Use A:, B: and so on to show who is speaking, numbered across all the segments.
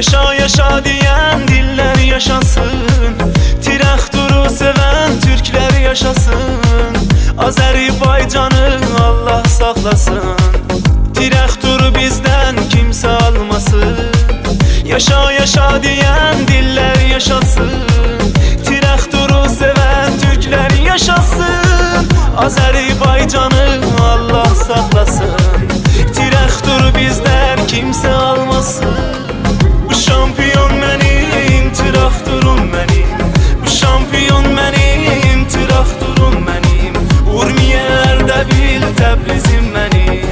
A: Yaşa yaşa diyen diller yaşasın, Tiraktur'u seven Türkler yaşasın. Azerbaycan'ı Allah saklasın, Tiraktur'u bizden kimse almasın. Yaşa yaşa diyen diller yaşasın, Tiraktur'u seven Türkler yaşasın. Azerbaycan'ı Allah saklasın, Tiraktur'u bizden kimse almasın. Bu şampiyon benim, Tiraktur'um benim. Bu şampiyon benim, Tiraktur'um benim. Urmiye, Erdebil, Təbrizim benim.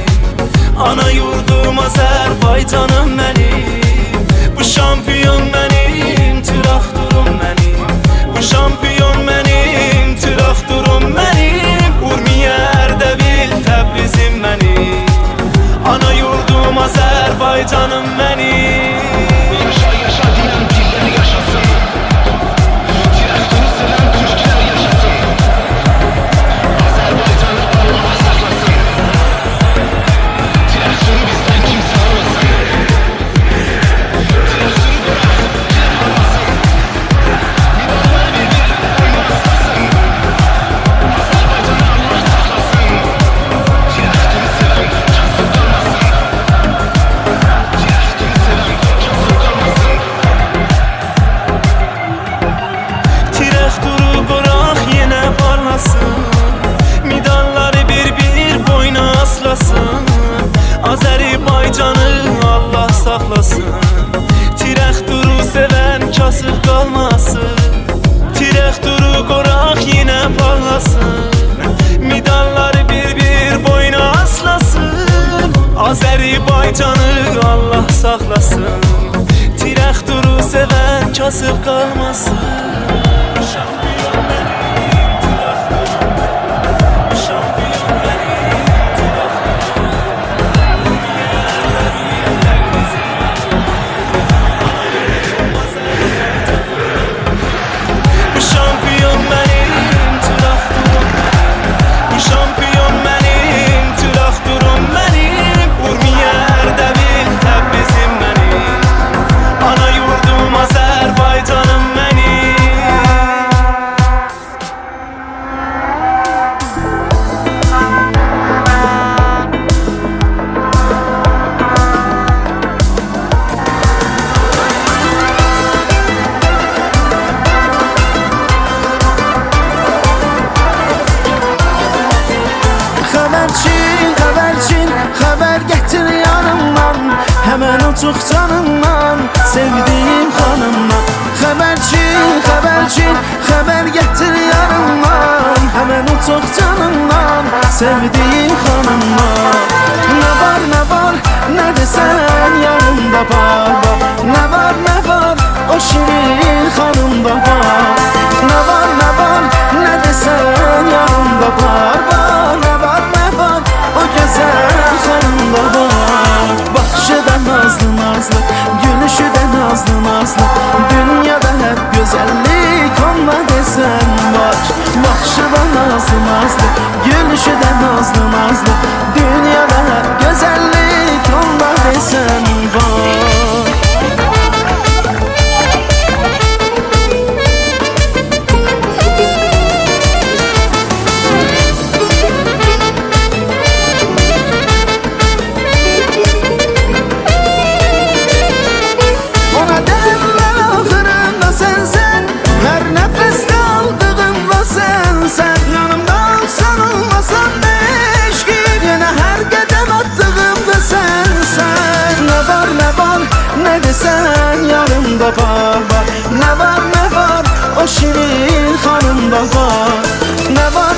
A: Ana yurdum Azerbaycan'ım benim. Bu şampiyon benim, Tiraktur'um benim. Bu şampiyon benim, Tiraktur'um benim. Urmiye, Erdebil, Təbrizim benim. Ana yurdum Azerbaycan'ım benim.
B: Yaşa yaşa diyen diller yaşasın, Tiraktur'u seven Türkler yaşasın. Azerbaycan'ı Allah saklasın, Tiraktur'u bizden kimse almasın. Tiraktur'u bırak, Türkler almasın. Milyonlar birbirine boynu aslasın. Azerbaycan'ı Allah saklasın, Tiraktur'u seven cansız kalmasın. Tiraktur'u seven cansız kalmasın.
A: Tiraktur'u bırak yine parlasın, Midalları bir boyna aslasın. Azerbaycan'ı Allah saklasın, Tiraktur'u seven kasıp kalmasın. Tiraktur'u qorak yine parlasın, Midalları bir boyna aslasın. Azerbaycan'ı Allah saklasın, Tiraktur'u seven kasıp kalmasın. Şampiyon benim, Tiraktur'um benim. Şampiyon benim, Tiraktur'um benim. Urmiye, Erdebil, Təbrizim benim. Ana yurdum Azerbaycan'ım. Bu şampiyon benim, Tiraktur'um benim. Bu şampiyon benim, Tiraktur'um benim. Urmiye, Erdebil, Təbrizim benim. Ana yurdum Azerbaycan'ım benim.
C: Xəbərçin, xəbər gətir yanımdan. Həmən uçuq canımdan, sevdiyim xanımdan. Xəbərçin, xəbər gətir yanımdan. Həmən uçuq canımdan, sevdiyim xanımdan. Nə var, nə desən yanımda var. Nə var, o şirin xanımda var. Nə var, nə desən yanımda var. Nə var, o gözəl xanımda var. Baxışı da nazlı nazlı, gülüşü də nazlı nazlı. Dünyada hep gözəllik onda desən var. Baxışı da nazlı nazlı, gülüşü də nazlı nazlı. Dünyada hep gözəllik onda desən var. Sen yanımda var. Ne var, o şirin hanımda var. Ne var,